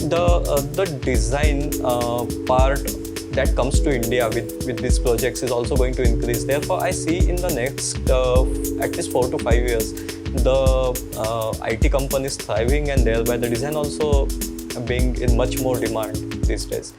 the design part that comes to India with these projects is also going to increase. Therefore, I see in the next at least 4 to 5 years, the IT companies thriving, and thereby the design also being in much more demand these days.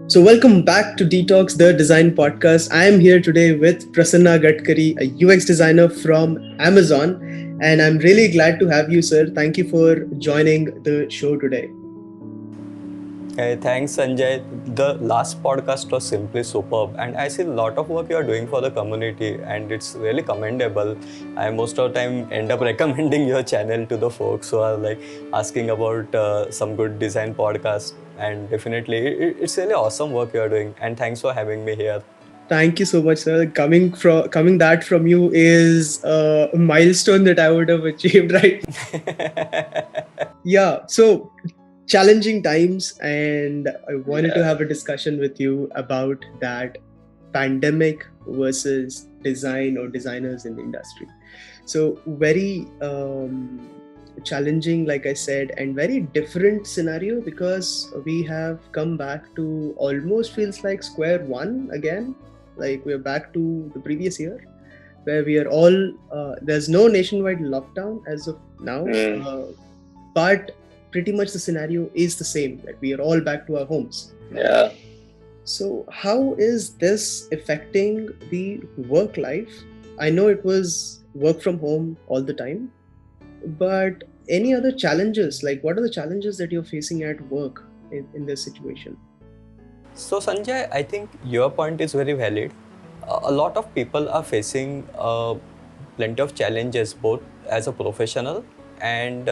So, welcome back to Detox, the design podcast. I am here today with Prasanna Gadkari, a UX designer from Amazon. And I'm really glad to have you, sir. Thank you for joining the show today. Hey, thanks, Sanjay. The last podcast was simply superb, and I see a lot of work you are doing for the community, and it's really commendable. I most of the time end up recommending your channel to the folks who are like asking about some good design podcast, and definitely it's really awesome work you are doing. And thanks for having me here. Thank you so much, sir. Coming that from you is a milestone that I would have achieved, right? Yeah. So challenging times, and I wanted to have a discussion with you about that pandemic versus design or designers in the industry. So very challenging, like I said, and very different scenario because we have come back to almost feels like square one again. Like we're back to the previous year where we are all there's no nationwide lockdown as of now, but pretty much the scenario is the same, that we are all back to our homes. Yeah. So how is this affecting the work life? I know it was work from home all the time, but any other challenges? Like what are the challenges that you're facing at work in this situation? So, Sanjay, I think your point is very valid. A lot of people are facing plenty of challenges, both as a professional and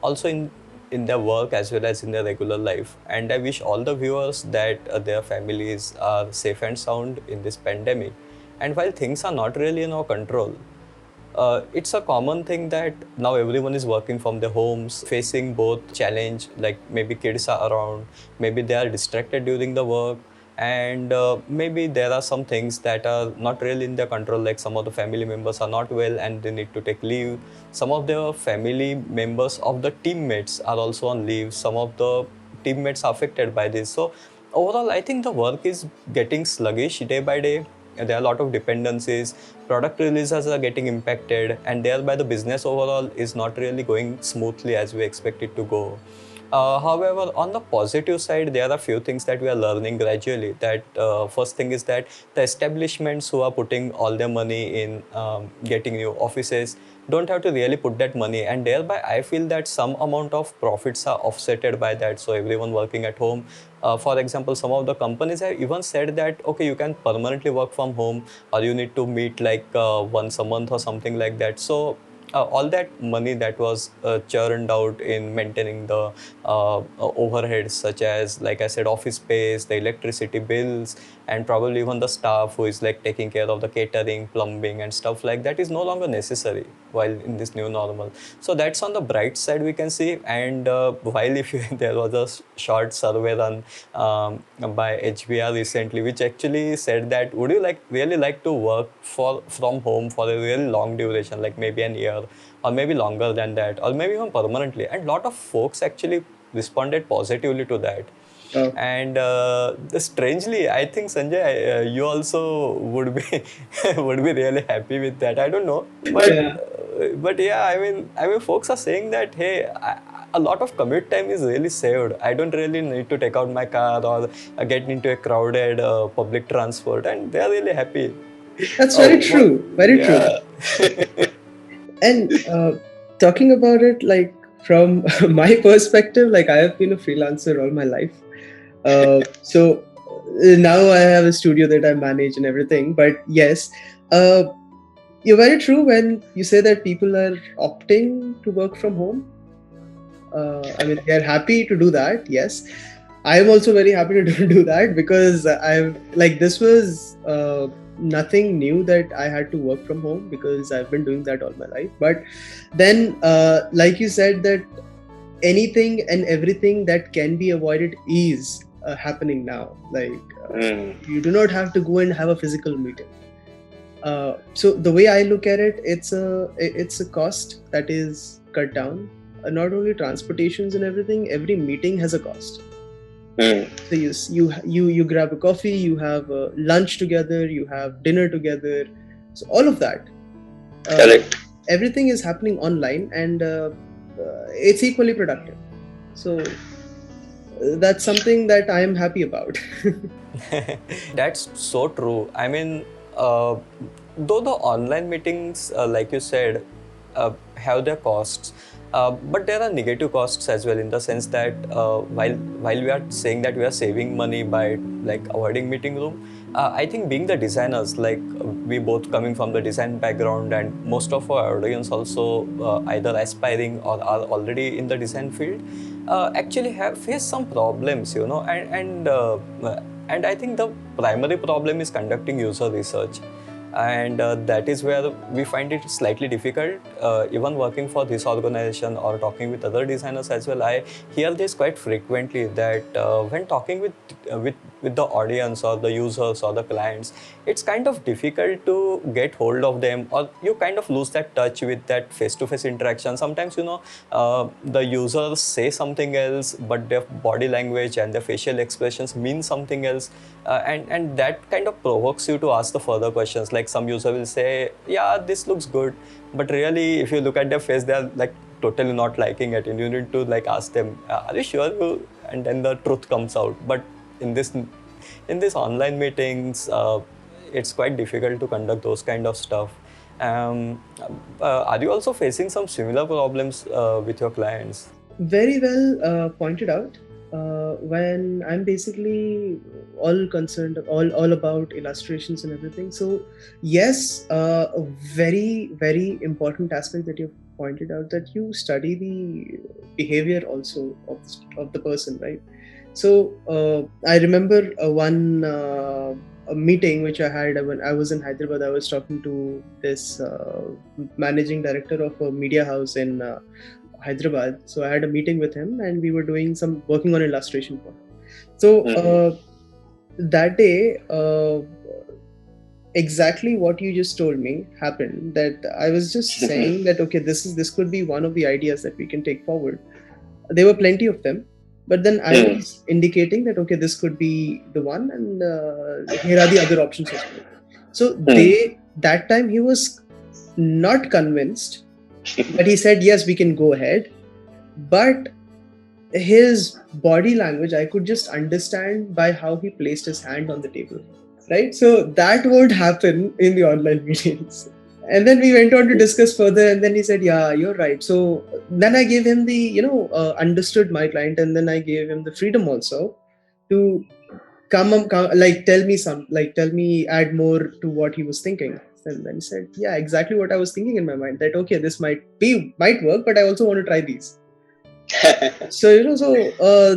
also in their work as well as in their regular life. And I wish all the viewers that their families are safe and sound in this pandemic. And while things are not really in our control, it's a common thing that now everyone is working from their homes, facing both challenge, like maybe kids are around, maybe they are distracted during the work, and maybe there are some things that are not really in their control, like some of the family members are not well and they need to take leave. Some of the family members of the teammates are also on leave. Some of the teammates are affected by this. So overall, I think the work is getting sluggish day by day. There are a lot of dependencies, product releases are getting impacted, and thereby the business overall is not really going smoothly as we expect it to go. However, on the positive side, there are a few things that we are learning gradually. That first thing is that the establishments who are putting all their money in getting new offices don't have to really put that money, and thereby I feel that some amount of profits are offsetted by that. So everyone working at home, for example, some of the companies have even said that okay, you can permanently work from home, or you need to meet like once a month or something like that. So all that money that was churned out in maintaining the overheads, such as, like I said, office space, the electricity bills, and probably even the staff who is like taking care of the catering, plumbing, and stuff like that, is no longer necessary while in this new normal. So that's on the bright side we can see. And while if you, there was a short survey run by HBR recently, which actually said that would you really like to work from home for a really long duration, like maybe an year or maybe longer than that, or maybe even permanently, and a lot of folks actually responded positively to that. Oh. And strangely, I think Sanjay, you also would be would be really happy with that. I don't know, but yeah, I mean, folks are saying that hey, a lot of commute time is really saved. I don't really need to take out my car or get into a crowded public transport, and they are really happy. That's very true. Very true. And talking about it, like from my perspective, like I have been a freelancer all my life. So now I have a studio that I manage and everything. But yes, you're very true when you say that people are opting to work from home. I mean, they're happy to do that. Yes, I am also very happy to do that because I've like this was nothing new that I had to work from home because I've been doing that all my life. But then, like you said, that anything and everything that can be avoided is happening now. Like you do not have to go and have a physical meeting. So the way I look at it, it's a cost that is cut down. Not only transportations and everything, every meeting has a cost. So you grab a coffee, you have lunch together, you have dinner together. So all of that, Correct. everything is happening online, and it's equally productive. So that's something that I am happy about. That's so true. I mean, though the online meetings, like you said, have their costs, but there are negative costs as well, in the sense that while we are saying that we are saving money by like avoiding meeting room, I think being the designers, like we both coming from the design background, and most of our audience also either aspiring or are already in the design field, actually have faced some problems, you know, and I think the primary problem is conducting user research, and that is where we find it slightly difficult. Even working for this organization or talking with other designers as well, I hear this quite frequently, that when talking with the audience or the users or the clients, it's kind of difficult to get hold of them, or you kind of lose that touch with that face-to-face interaction. Sometimes, you know, the users say something else, but their body language and their facial expressions mean something else, and that kind of provokes you to ask the further questions. Like some user will say, yeah, this looks good, but really if you look at their face, they're like totally not liking it, and you need to like ask them, are you sure you, and then the truth comes out. But in this online meetings, it's quite difficult to conduct those kind of stuff. Are you also facing some similar problems with your clients? Very well pointed out. When I'm basically all concerned, all about illustrations and everything. So yes, a very very important aspect that you've pointed out, that you study the behavior also of the person, right? So I remember one a meeting which I had when I was in Hyderabad. I was talking to this managing director of a media house in Hyderabad. So I had a meeting with him, and we were doing some working on illustration for him. So that day, exactly what you just told me happened. That I was just saying that okay, this could be one of the ideas that we can take forward. There were plenty of them, but then I was indicating that okay, this could be the one, and here are the other options as well. So that time he was not convinced, but he said yes, we can go ahead. But his body language, I could just understand by how he placed his hand on the table, right? So that won't happen in the online meetings. And then we went on to discuss further, and then he said, yeah, you're right. So then I gave him the, understood my client, and then I gave him the freedom also to come like tell me, add more to what he was thinking. And then he said, yeah, exactly what I was thinking in my mind, that okay, this might work, but I also want to try these. So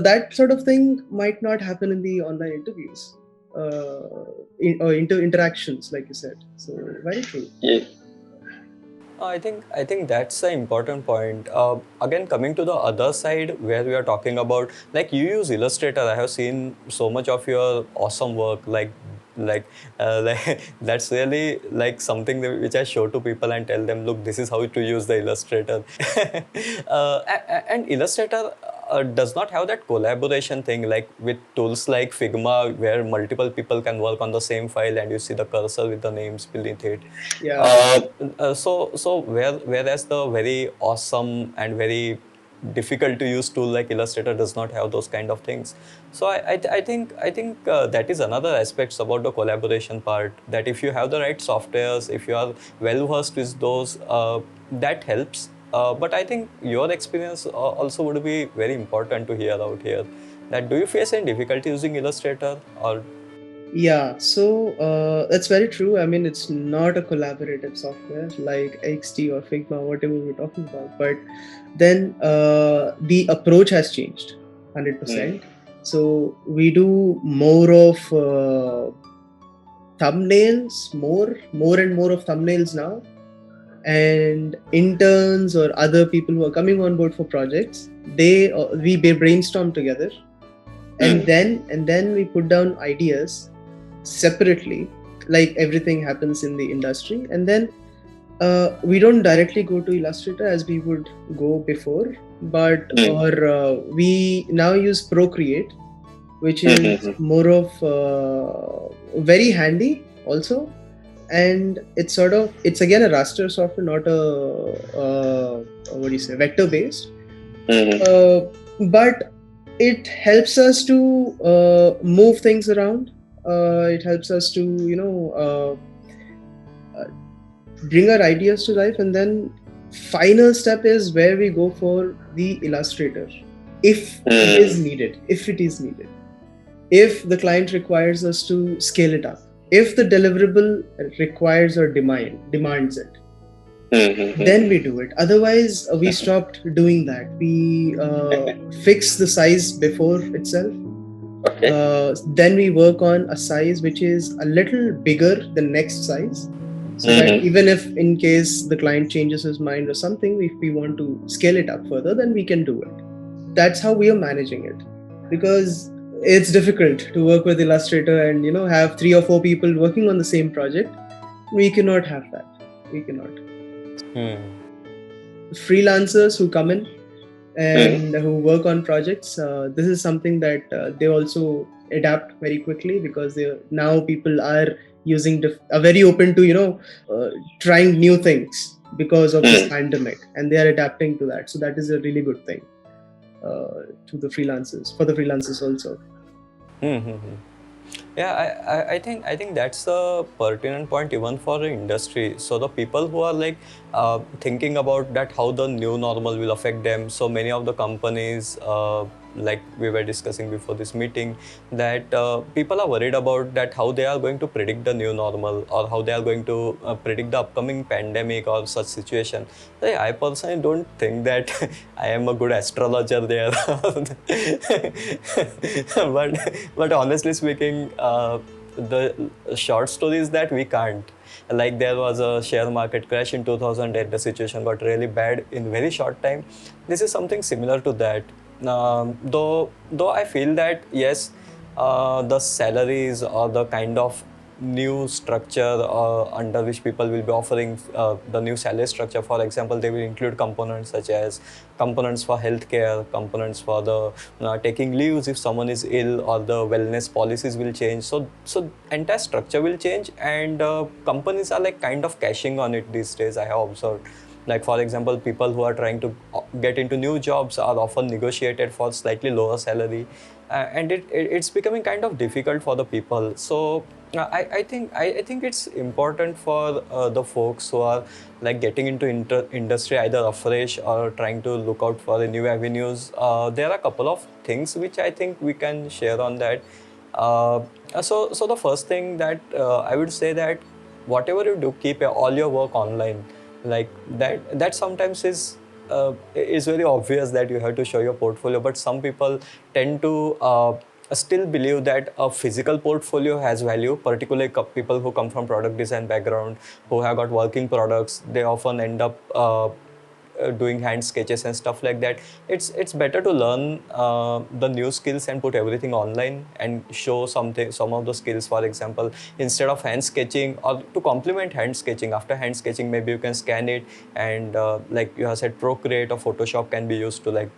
that sort of thing might not happen in the online interviews, or interactions, like you said. So very true. Yeah. I think that's an important point. Again, coming to the other side, where we are talking about, like you use Illustrator. I have seen so much of your awesome work. Like that's really like something which I show to people and tell them, look, this is how to use the Illustrator. And Illustrator does not have that collaboration thing, like with tools like Figma, where multiple people can work on the same file and you see the cursor with the names beneath it. Yeah. Whereas the very awesome and very difficult to use tool like Illustrator does not have those kind of things. So I think that is another aspects about the collaboration part, that if you have the right softwares, if you are well versed with those, that helps. But I think your experience also would be very important to hear out here. That do you face any difficulty using Illustrator, or Yeah, so that's very true. I mean, it's not a collaborative software like XD or Figma, whatever we're talking about. But then the approach has changed 100%. So we do more of thumbnails, more and more of thumbnails now. And interns or other people who are coming on board for projects, we brainstorm together, and then we put down ideas separately, like everything happens in the industry, and then we don't directly go to Illustrator as we would go before, but or we now use Procreate, which is more of very handy also, and it's again a raster software, not a what do you say, vector based, but it helps us to move things around. It helps us to bring our ideas to life, and then final step is where we go for the Illustrator if it is needed. If the client requires us to scale it up, if the deliverable requires or demands it, then we do it. Otherwise, we stopped doing that. We fix the size before itself. Then we work on a size which is a little bigger than next size, so that even if in case the client changes his mind or something, if we want to scale it up further, then we can do it. That's how we are managing it, because it's difficult to work with Illustrator and have 3 or 4 people working on the same project. We cannot have that. We cannot. Freelancers who come in and who work on projects, this is something that they also adapt very quickly, because now people are are very open to trying new things because of this pandemic, and they are adapting to that. So that is a really good thing for the freelancers also. Yeah, I think that's a pertinent point even for the industry. So the people who are like thinking about that how the new normal will affect them. So many of the companies, like we were discussing before this meeting, that people are worried about that how they are going to predict the new normal, or how they are going to predict the upcoming pandemic or such situation. So I personally don't think that I am a good astrologer there. but honestly speaking, the short story is that we can't. Like there was a share market crash in 2008, the situation got really bad in very short time. This is something similar to that. Though I feel that yes, the salaries or the kind of new structure under which people will be offering the new salary structure. For example, they will include components such as components for healthcare, components for the taking leaves if someone is ill, or the wellness policies will change. So entire structure will change, and companies are like kind of cashing on it these days, I have observed. Like for example, people who are trying to get into new jobs are often negotiated for slightly lower salary, and it's becoming kind of difficult for the people. So I think it's important for the folks who are like getting into industry either afresh or trying to look out for the new avenues. There are a couple of things which I think we can share on that. So the first thing that I would say that whatever you do, keep all your work online. Like that sometimes is very obvious that you have to show your portfolio, but some people tend to still believe that a physical portfolio has value, particularly people who come from product design background, who have got working products. They often end up doing hand sketches and stuff like that. It's better to learn the new skills and put everything online and show some of the skills. For example, instead of hand sketching, or to complement hand sketching, after hand sketching maybe you can scan it, and like you have said, Procreate or Photoshop can be used to like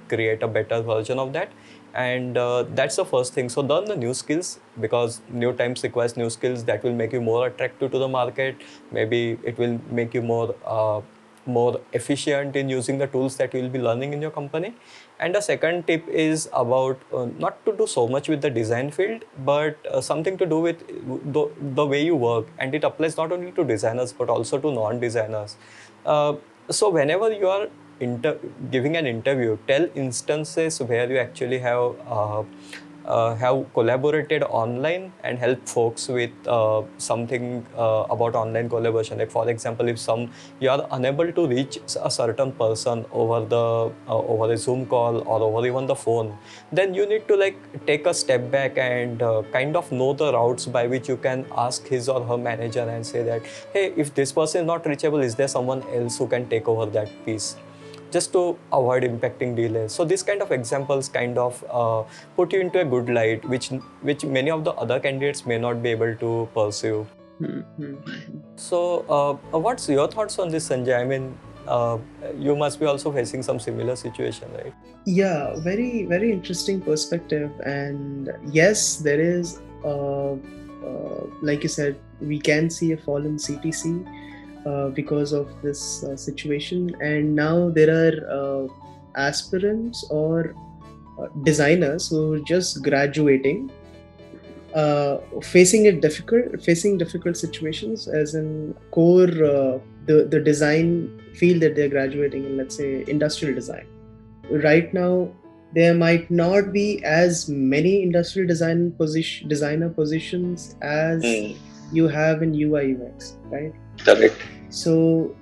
create a better version of that. And that's the first thing. So learn the new skills, because new times requires new skills that will make you more attractive to the market. Maybe it will make you more efficient in using the tools that you will be learning in your company. And the second tip is about not to do so much with the design field, but something to do with the way you work. And it applies not only to designers but also to non-designers. So whenever you are giving an interview, tell instances where you actually have collaborated online and help folks with something about online collaboration. Like for example, if you are unable to reach a certain person over a Zoom call or over even the phone, then you need to like take a step back and kind of know the routes by which you can ask his or her manager and say that, hey, if this person is not reachable, is there someone else who can take over that piece? just to avoid impacting delays. So these kind of examples kind of put you into a good light, which many of the other candidates may not be able to pursue. So what's your thoughts on this, Sanjay? I mean, you must be also facing some similar situation, right? Yeah, very, very interesting perspective. And yes, there is, like you said, we can see a fall in CTC because of this situation. And now there are aspirants or designers who are just graduating, facing difficult situations, as in core the design field that they're graduating in, let's say industrial design. Right now there might not be as many industrial designer positions as you have in UI UX, right? Correct. So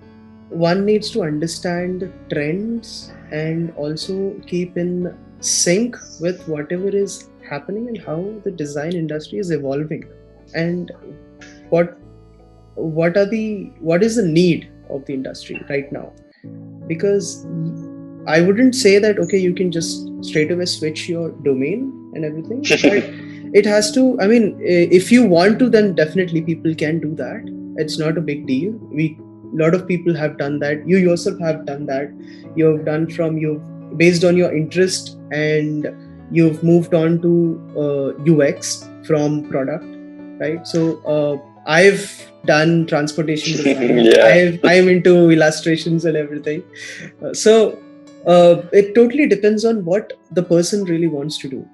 one needs to understand trends and also keep in sync with whatever is happening and how the design industry is evolving, and what is the need of the industry right now. Because I wouldn't say that okay, you can just straight away switch your domain and everything, but it has to, I mean, if you want to, then definitely people can do that. It's not a big deal. A lot of people have done that. You yourself have done that. You've based on your interest, and you've moved on to UX from product, right? So I've done transportation design. Yeah. I'm into illustrations and everything. So it totally depends on what the person really wants to do.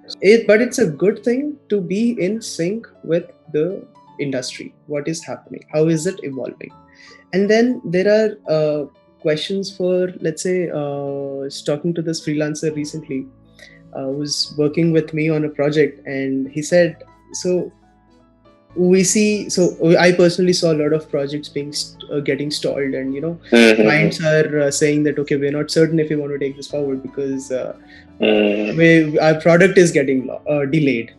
But it's a good thing to be in sync with the industry. What is happening? How is it evolving? And then there are questions for, let's say, I was talking to this freelancer recently, who's working with me on a project, and he said, so I personally saw a lot of projects being getting stalled, and clients are saying that okay, we're not certain if we want to take this forward because our product is getting delayed.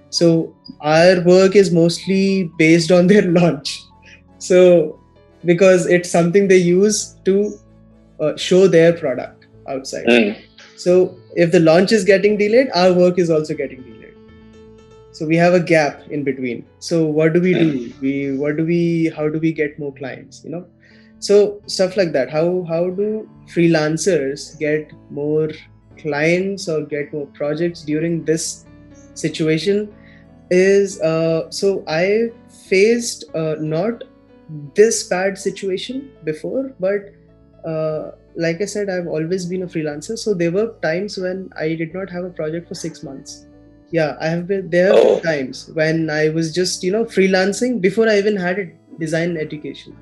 So our work is mostly based on their launch. So because it's something they use to show their product outside. So if the launch is getting delayed, our work is also getting delayed. So we have a gap in between. So what do we do? How do we get more clients? So stuff like that. How do freelancers get more clients or get more projects during this situation? So I faced not this bad situation before, but like I said, I've always been a freelancer. So there were times when I did not have a project for 6 months. Yeah, there have been times when I was just freelancing before I even had a design education.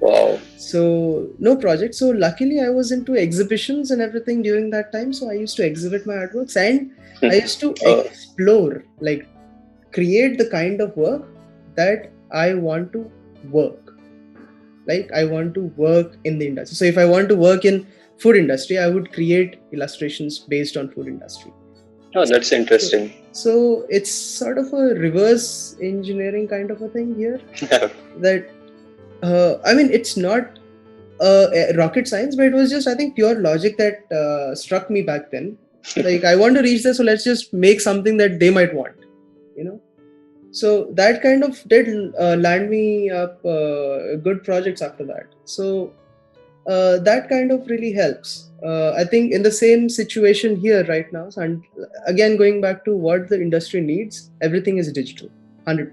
Wow. So no project. So luckily I was into exhibitions and everything during that time. So I used to exhibit my artworks, and I used to explore, like create the kind of work that I want to work. Like I want to work in the industry. So if I want to work in food industry, I would create illustrations based on food industry. Oh, that's interesting. So it's sort of a reverse engineering kind of a thing here. That I mean, it's not rocket science, but it was just, I think, pure logic that struck me back then. Like I want to reach this, so let's just make something that they might want. So that kind of did land me up good projects after that. So that kind of really helps. I think in the same situation here right now, and again going back to what the industry needs, everything is digital, 100%,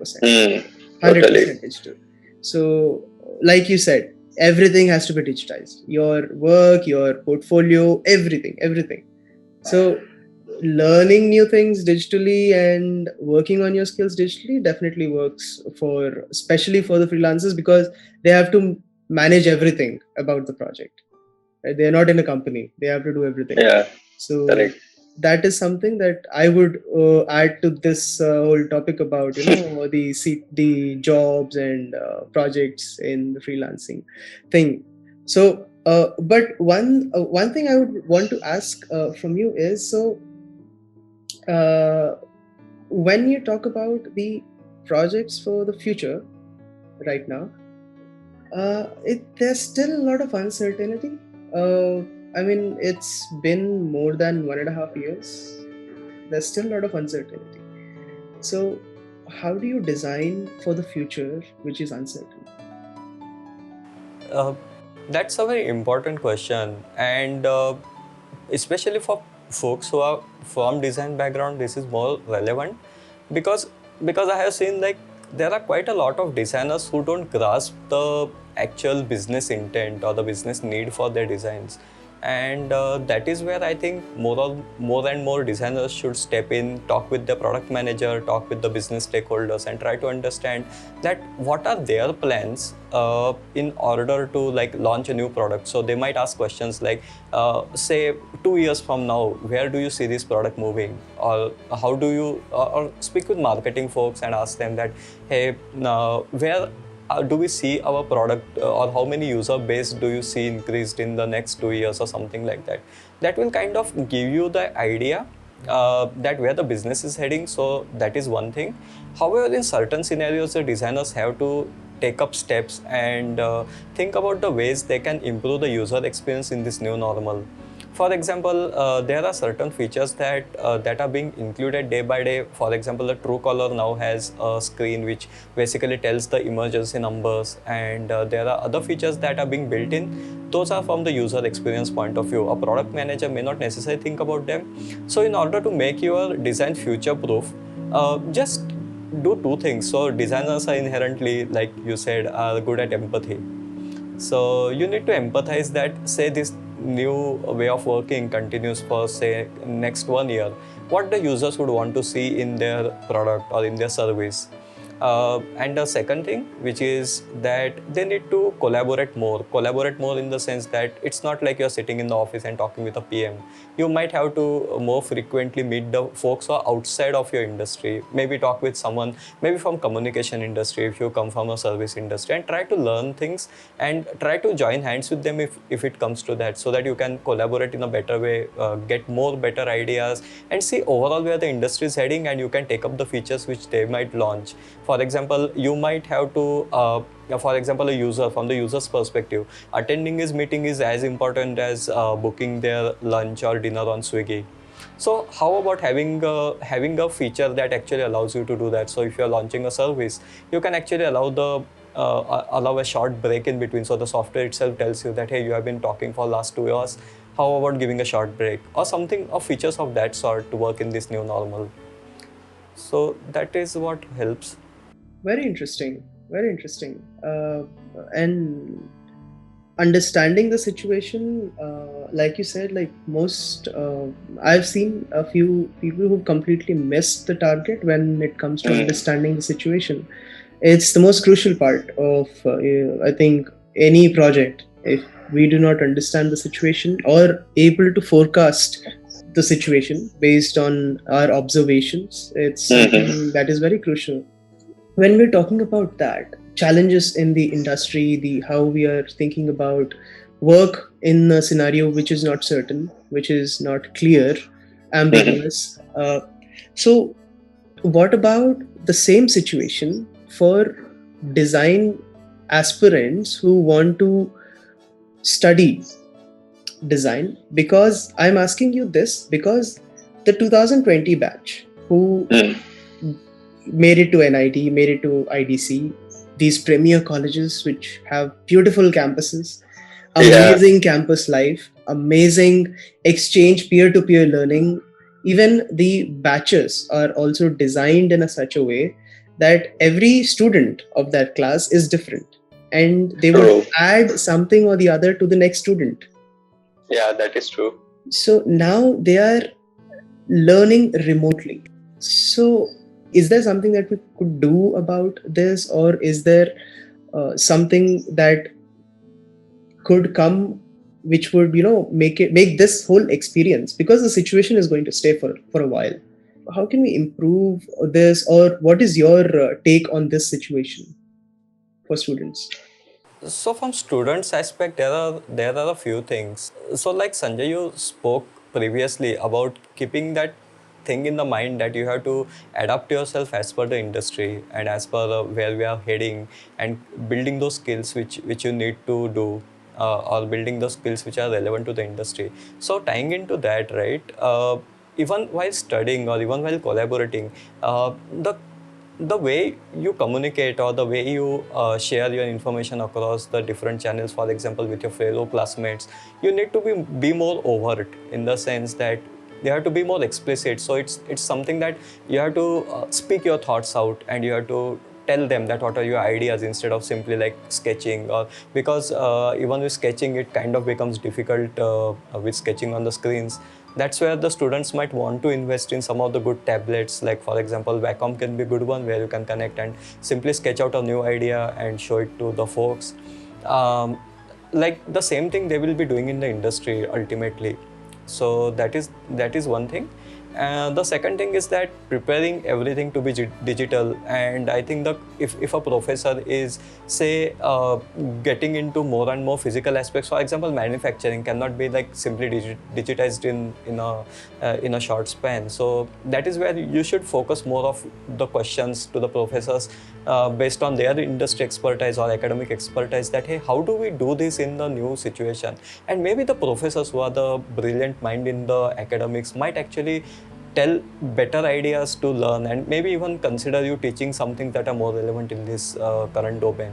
100% digital. So like you said, everything has to be digitized. Your work, your portfolio, everything. So learning new things digitally and working on your skills digitally definitely works especially for the freelancers, because they have to manage everything about the project. They're not in a company, they have to do everything. So that is something that I would add to this whole topic about the jobs and projects in the freelancing thing. So but one thing I would want to ask from you is, so when you talk about the projects for the future right now, there's still a lot of uncertainty. I mean, it's been more than 1.5 years. There's still a lot of uncertainty. So, how do you design for the future which is uncertain? Uh, that's a very important question, and especially for folks who are from design background, this is more relevant because because I have seen like there are quite a lot of designers who don't grasp the actual business intent or the business need for their designs, and that is where I think more and more designers should step in, talk with the product manager, talk with the business stakeholders, and try to understand that what are their plans in order to like launch a new product. So they might ask questions like, say 2 years from now, where do you see this product moving, or how do you or speak with marketing folks and ask them that, hey, where do we see our product or how many user base do you see increased in the next 2 years or something like that. That will kind of give you the idea that where the business is heading. So that is one thing. However, in certain scenarios, the designers have to take up steps and think about the ways they can improve the user experience in this new normal. For example, there are certain features that are being included day by day. For example, the Truecaller now has a screen which basically tells the emergency numbers, and there are other features that are being built in. Those are from the user experience point of view. A product manager may not necessarily think about them. So, in order to make your design future-proof, just do two things. So, designers are inherently, like you said, are good at empathy. So you need to empathize that, say this new way of working continues for say next 1 year, what the users would want to see in their product or in their service. And the second thing, which is that they need to collaborate more in the sense that it's not like you're sitting in the office and talking with a PM. You might have to more frequently meet the folks who are outside of your industry, maybe talk with someone maybe from communication industry if you come from a service industry, and try to learn things and try to join hands with them if it comes to that, so that you can collaborate in a better way, get more better ideas, and see overall where the industry is heading, and you can take up the features which they might launch. For example, you might have to for example, a user, from the user's perspective, attending his meeting is as important as booking their lunch or dinner on Swiggy. So how about having a feature that actually allows you to do that? So if you're launching a service, you can actually allow a short break in between. So the software itself tells you that, hey, you have been talking for last 2 hours. How about giving a short break or something, or features of that sort to work in this new normal? So that is what helps. Very interesting. Very interesting. And understanding the situation, like you said, like most, I've seen a few people who completely missed the target when it comes to understanding the situation. It's the most crucial part of, I think, any project. If we do not understand the situation or able to forecast the situation based on our observations, it's something that is very crucial. When we're talking about that, challenges in the industry, the how we are thinking about work in a scenario which is not certain, which is not clear, ambiguous. So what about the same situation for design aspirants who want to study design? Because I'm asking you this because the 2020 batch who made it to NIT, made it to IDC, these premier colleges which have beautiful campuses, amazing campus life, amazing exchange, peer-to-peer learning. Even the batches are also designed in a such a way that every student of that class is different, and they would add something or the other to the next student. Yeah, that is true. So now they are learning remotely. So is there something that we could do about this, or is there something that could come which would make this whole experience, because the situation is going to stay for a while? How can we improve this, or what is your take on this situation for students? So from students' aspect, there are a few things. So like Sanjay, you spoke previously about keeping that thing in the mind that you have to adapt yourself as per the industry and as per where we are heading, and building those skills which you need to do. or building the skills which are relevant to the industry. So tying into that, right, even while studying or even while collaborating, the way you communicate or the way you share your information across the different channels, for example with your fellow classmates, you need to be more overt, in the sense that you have to be more explicit. So it's something that you have to speak your thoughts out, and you have to tell them that what are your ideas, instead of simply like sketching. Or because even with sketching it kind of becomes difficult with sketching on the screens. That's where the students might want to invest in some of the good tablets, like for example Wacom can be a good one, where you can connect and simply sketch out a new idea and show it to the folks. um, like the same thing they will be doing in the industry ultimately. So that is one thing. The second thing is that preparing everything to be digital. And I think that if a professor is, say, getting into more and more physical aspects, for example manufacturing cannot be like simply digitized in a short span. So that is where you should focus more of the questions to the professors based on their industry expertise or academic expertise, that hey, how do we do this in the new situation? And maybe the professors who are the brilliant mind in the academics might actually tell better ideas to learn, and maybe even consider you teaching something that are more relevant in this current domain.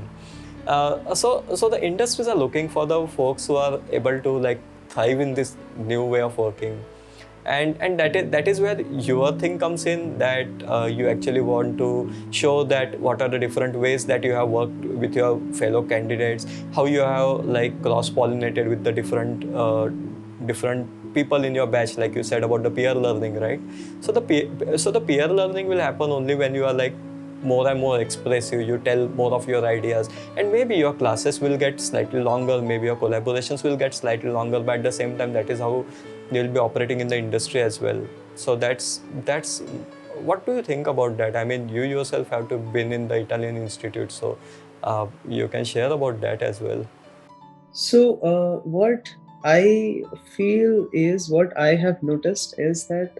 So the industries are looking for the folks who are able to like thrive in this new way of working. And that is where your thing comes in, that you actually want to show that what are the different ways that you have worked with your fellow candidates, how you have like cross pollinated with the different people in your batch, like you said about the peer learning, right? So the peer learning will happen only when you are like more and more expressive, you tell more of your ideas, and maybe your classes will get slightly longer, maybe your collaborations will get slightly longer, but at the same time that is how you'll be operating in the industry as well. So that's what do you think about that? I mean, you yourself have to been in the Italian Institute, so you can share about that as well. So, what I feel is, what I have noticed is that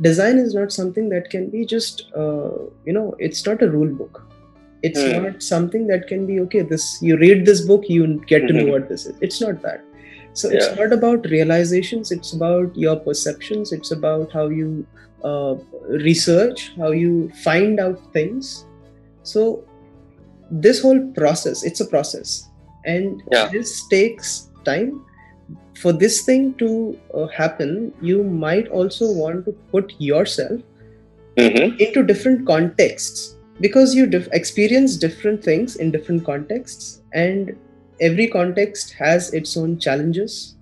design is not something that can be just, it's not a rule book. It's not something that can be, okay, this, you read this book, you get to know what this is. It's not that. So, it's not about realizations, it's about your perceptions, it's about how you research, how you find out things. So, this whole process, it's a process, and this takes time. For this thing to happen, you might also want to put yourself into different contexts, because you experience different things in different contexts, and every context has its own challenges,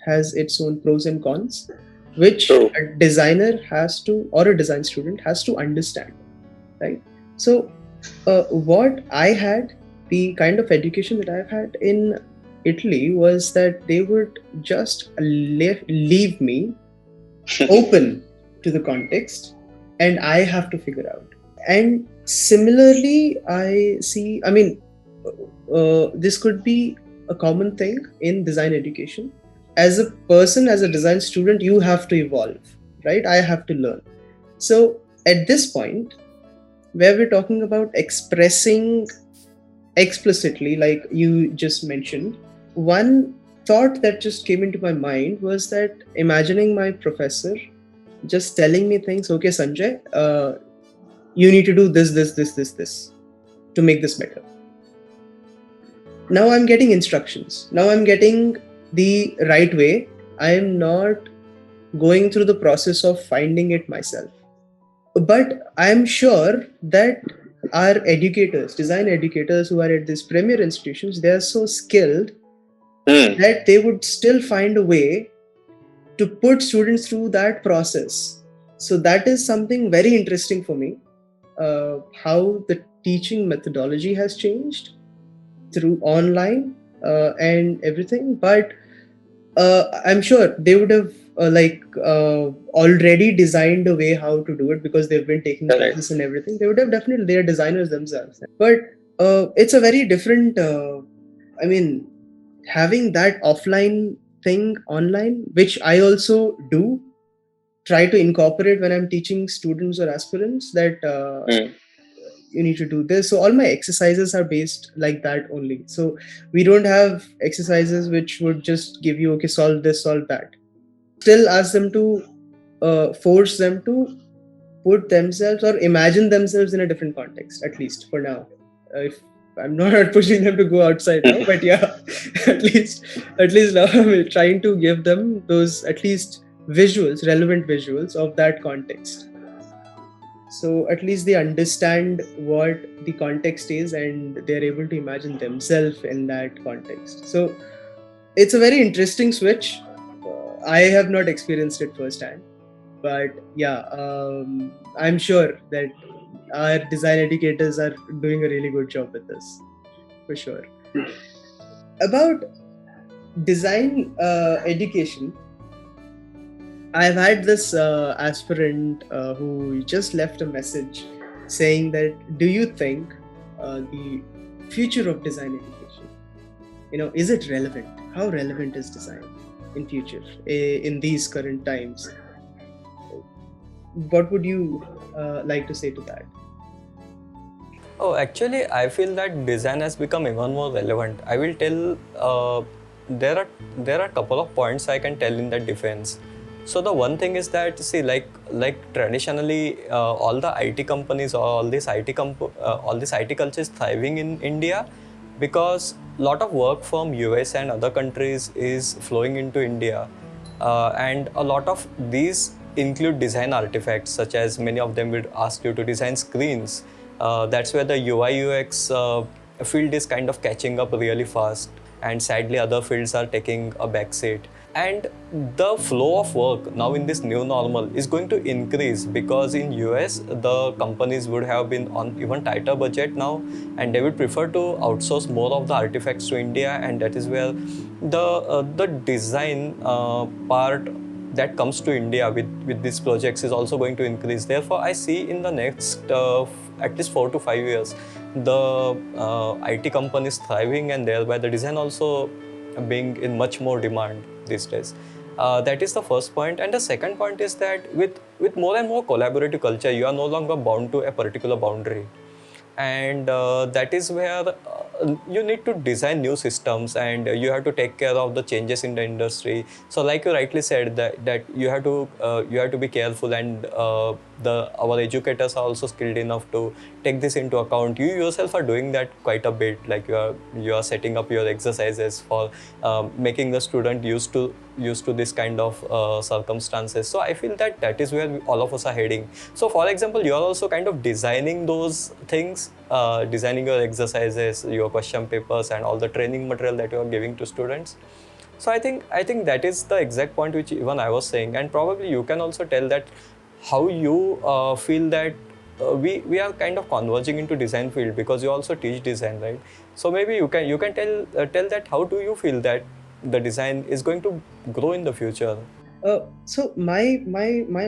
has its own pros and cons, which a designer has to, or a design student has to understand, right? So what I had, the kind of education that I've had in Italy, was that they would just leave me open to the context, and I have to figure out. And similarly, I see, I mean, this could be a common thing in design education. As a person, as a design student, you have to evolve, right? I have to learn. So at this point, where we're talking about expressing explicitly, like you just mentioned, one thought that just came into my mind was that, imagining my professor just telling me things, okay, Sanjay, you need to do this to make this better. Now I'm getting instructions. Now I'm getting the right way. I'm not going through the process of finding it myself. But I'm sure that our educators, design educators who are at these premier institutions, they are so skilled that they would still find a way to put students through that process. So that is something very interesting for me, how the teaching methodology has changed through online and everything. But I'm sure they would have already designed a way how to do it, because they've been taking classes and everything. They would have definitely, they are designers themselves. But it's a very different, I mean, having that offline thing online, which I also do try to incorporate when I'm teaching students or aspirants, that you need to do this. So all my exercises are based like that only. So we don't have exercises which would just give you, okay, solve this, solve that. Still ask them to force them to put themselves or imagine themselves in a different context, at least for now. If I'm not pushing them to go outside now, but yeah, at least now I'm trying to give them those at least visuals, relevant visuals of that context. So at least they understand what the context is and they're able to imagine themselves in that context. So it's a very interesting switch. I have not experienced it firsthand, but yeah, I'm sure that our design educators are doing a really good job with this, for sure. About design education, I've had this aspirant who just left a message saying that, do you think the future of design education, is it relevant? How relevant is design in future, in these current times? What would you like to say to that? Oh, actually, I feel that design has become even more relevant. I will tell. There are a couple of points I can tell in that defense. So the one thing is that, see, like traditionally, all the IT companies or all this IT culture is thriving in India because a lot of work from US and other countries is flowing into India, and a lot of these include design artifacts, such as many of them would ask you to design screens. That's where the UI UX field is kind of catching up really fast, and sadly other fields are taking a backseat. And the flow of work now in this new normal is going to increase because in US the companies would have been on even tighter budget now, and they would prefer to outsource more of the artifacts to India, and that is where the design part that comes to India with these projects is also going to increase. Therefore, I see in the next at least 4 to 5 years, the IT companies thriving, and thereby the design also being in much more demand these days. That is the first point. And the second point is that with more and more collaborative culture, you are no longer bound to a particular boundary. And that is where you need to design new systems, and you have to take care of the changes in the industry. So like you rightly said, that you have to be careful, and our educators are also skilled enough to take this into account. You yourself are doing that quite a bit, like you are setting up your exercises for making the student used to this kind of circumstances. So I feel that is where all of us are heading. So for example, you are also kind of designing those things, designing your exercises, your question papers, and all the training material that you are giving to students. So I think that is the exact point which even I was saying, and probably you can also tell that how you feel that we are kind of converging into design field because you also teach design, right? So maybe you can tell that how do you feel that the design is going to grow in the future. So my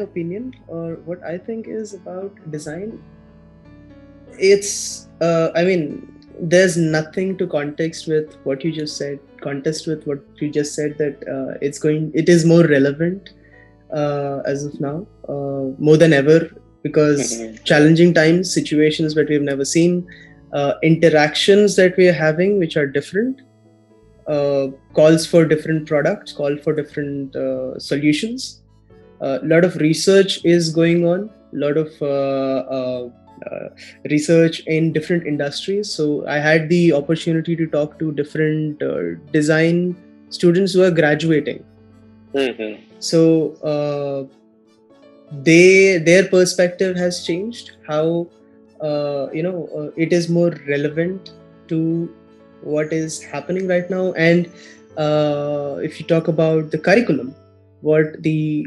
opinion, or what I think is about design, it's I mean, there's nothing to contest with what you just said. That it is more relevant as of now, more than ever, because challenging times, situations that we've never seen, interactions that we are having which are different, calls for different products, call for different solutions. A lot of research is going on, a lot of research in different industries. So I had the opportunity to talk to different design students who are graduating. So their perspective has changed, how it is more relevant to what is happening right now. And if you talk about the curriculum, what the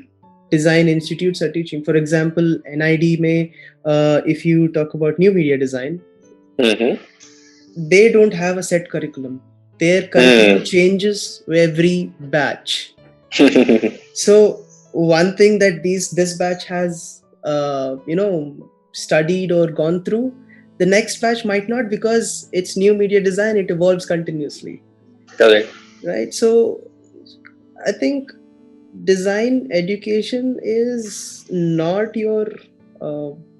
design institutes are teaching, for example, NID may, if you talk about new media design, they don't have a set curriculum. Their curriculum changes every batch. So one thing that this batch has studied or gone through, the next batch might not, because it's new media design, it evolves continuously. Correct. Right? So I think design education is not your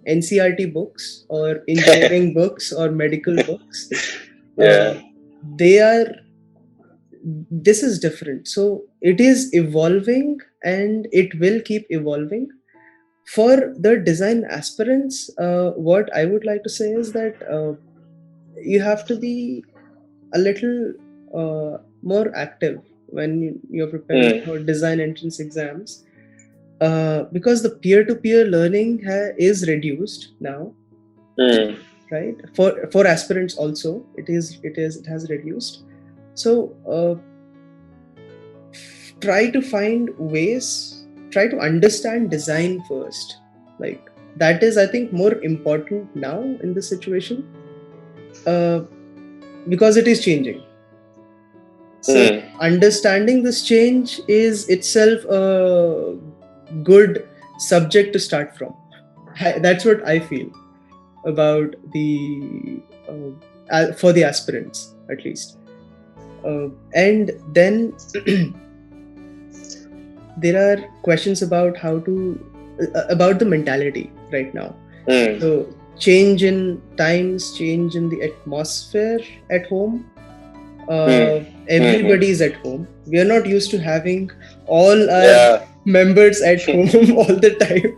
NCRT books or engineering books or medical books. Yeah. They are, this is different. So it is evolving and it will keep evolving. For the design aspirants, what I would like to say is that you have to be a little more active when you're preparing Mm. for design entrance exams, because the peer-to-peer learning is reduced now, Mm. right? For aspirants also, it has reduced. So try to find ways, try to understand design first. Like, that is, I think, more important now in this situation, uh, because it is changing. So Mm. understanding this change is itself a good subject to start from. That's what I feel about the for the aspirants, at least. And then there are questions about how to about the mentality right now. Mm. So change in times, change in the atmosphere at home. Mm. Everybody is at home. We are not used to having all our Yeah. members at home all the time.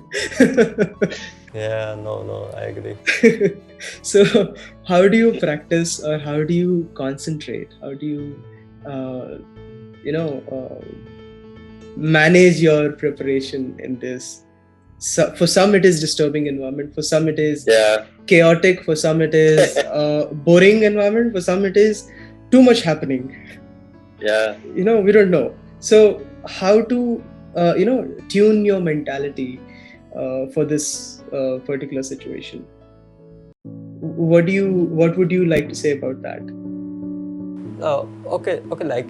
Yeah, no, I agree. So how do you practice, or how do you concentrate? How do you uh, manage your preparation in this? So for some it is disturbing environment, for some it is Yeah. chaotic, for some it is boring environment, for some it is too much happening. Yeah. We don't know. So how to tune your mentality for this particular situation? What would you like to say about that? Okay.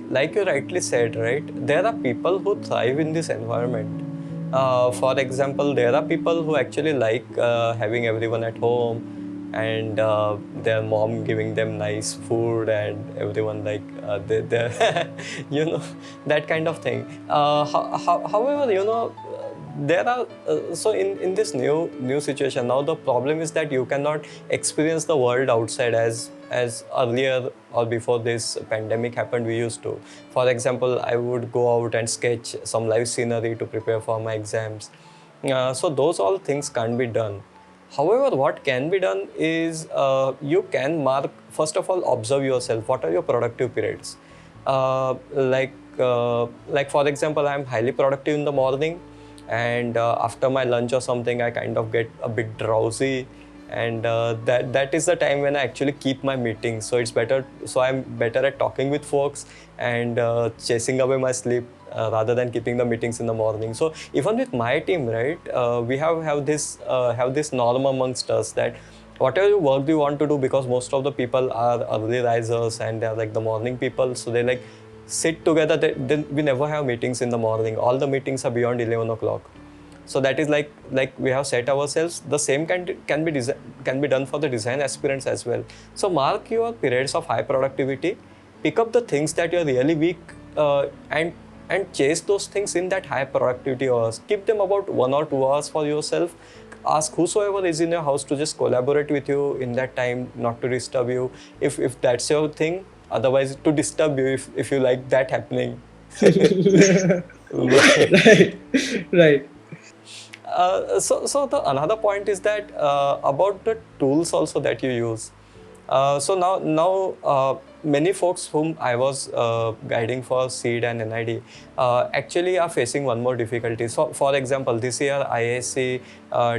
Like you rightly said, right? There are people who thrive in this environment. For example, there are people who actually like having everyone at home, and their mom giving them nice food, and everyone like they that kind of thing. However, there are so in this new situation now, the problem is that you cannot experience the world outside as earlier or before this pandemic happened we used to. For example, I would go out and sketch some live scenery to prepare for my exams. So those all things can't be done. However, what can be done is you can mark, first of all, observe yourself. What are your productive periods? Like for example, I'm highly productive in the morning, and after my lunch or something, I kind of get a bit drowsy, and that is the time when I actually keep my meetings. So it's better. So I'm better at talking with folks and chasing away my sleep rather than keeping the meetings in the morning. So even with my team, right, we have this norm amongst us that whatever work we want to do, because most of the people are early risers and they're like the morning people, so they like sit together. Then we never have meetings in the morning. All the meetings are beyond 11 o'clock. So that is like we have set ourselves. The same can be done for the design aspirants as well. So mark your periods of high productivity, pick up the things that you're really weak, and chase those things in that high productivity hours. Keep them about 1 or 2 hours for yourself. Ask whosoever is in your house to just collaborate with you in that time, not to disturb you, if that's your thing. Otherwise, to disturb you if you like that happening. Right, right. So the another point is that about the tools also that you use. So now many folks whom I was guiding for seed and NID actually are facing one more difficulty. So for example, this year IISc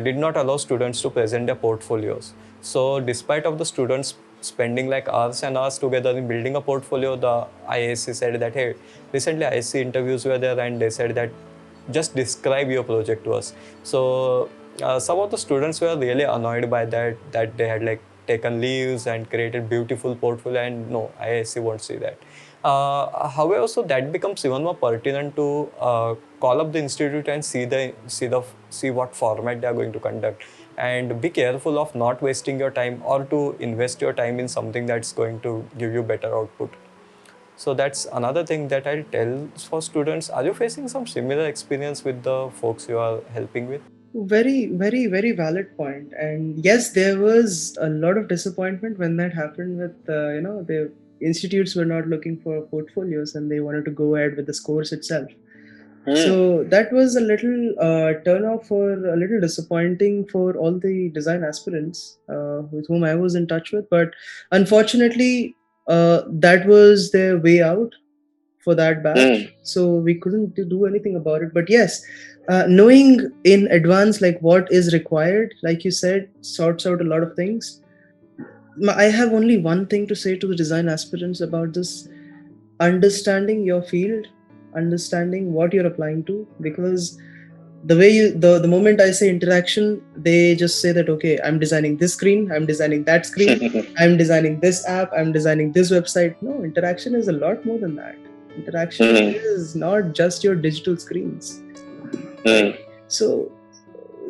did not allow students to present their portfolios. So despite of the students spending like hours and hours together in building a portfolio, the IISc said that, hey, recently IISc interviews were there, and they said that just describe your project to us. So some of the students were really annoyed by that they had like taken leaves and created beautiful portfolio, and no, IISc won't see that. However, so that becomes even more pertinent to call up the institute and see what format they are going to conduct, and be careful of not wasting your time or to invest your time in something that's going to give you better output. So that's another thing that I'll tell for students. Are you facing some similar experience with the folks you are helping with? Very, very, very valid point. And yes, there was a lot of disappointment when that happened with, the institutes were not looking for portfolios and they wanted to go ahead with the course itself. So that was a little turn off or a little disappointing for all the design aspirants with whom I was in touch with. But unfortunately, that was their way out for that batch. So we couldn't do anything about it. But yes, knowing in advance like what is required, like you said, sorts out a lot of things. I have only one thing to say to the design aspirants about this: understanding your field, understanding what you're applying to. Because the way the moment I say interaction, they just say that, okay, I'm designing this screen, I'm designing that screen, I'm designing this app, I'm designing this website. No, interaction is a lot more than that. Interaction is not just your digital screens. Right? So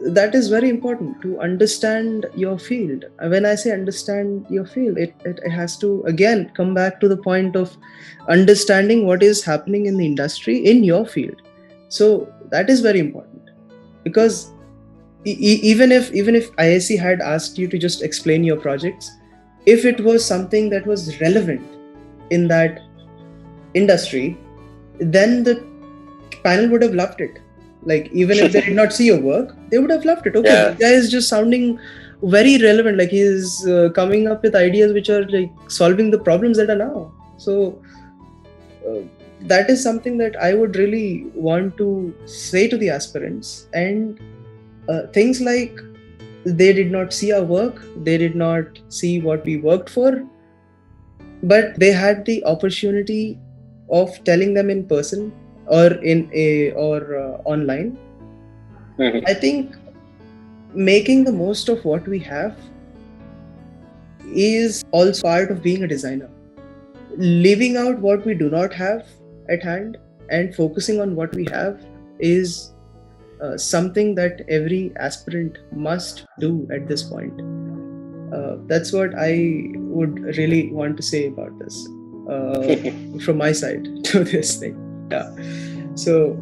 that is very important, to understand your field. When I say understand your field, it has to again come back to the point of understanding what is happening in the industry in your field. So that is very important, because even if IIC had asked you to just explain your projects, if it was something that was relevant in that industry, then the panel would have loved it. Like, even if they did not see your work, they would have loved it. Okay, the guy is just sounding very relevant. Like, he's coming up with ideas which are like solving the problems that are now. So that is something that I would really want to say to the aspirants. And things like, they did not see our work, they did not see what we worked for, but they had the opportunity of telling them in person or online. I think making the most of what we have is also part of being a designer. Leaving out what we do not have at hand and focusing on what we have is something that every aspirant must do at this point. That's what I would really want to say about this from my side to this thing. Yeah. So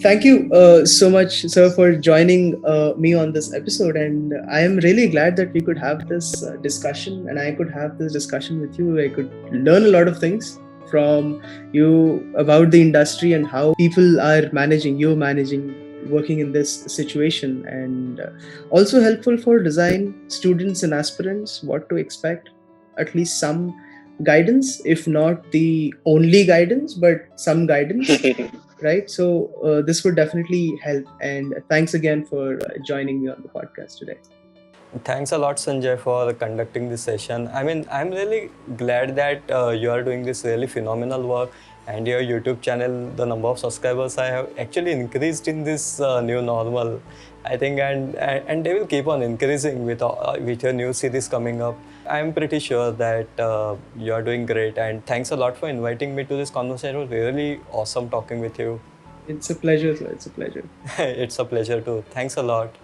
thank you so much, sir, for joining me on this episode. And I am really glad that we could have this discussion, and I could have this discussion with you. I could learn a lot of things from you about the industry and how people are managing working in this situation, and also helpful for design students and aspirants what to expect, at least some guidance, if not the only guidance, but some guidance. Right? So this would definitely help. And thanks again for joining me on the podcast today. Thanks a lot, Sanjay, for conducting this session. I mean, I'm really glad that you are doing this really phenomenal work, and your YouTube channel, the number of subscribers I have actually increased in this new normal, I think, and they will keep on increasing with your new series coming up. I'm pretty sure that you are doing great, and thanks a lot for inviting me to this conversation. It was really awesome talking with you. It's a pleasure, sir. It's a pleasure. It's a pleasure too. Thanks a lot.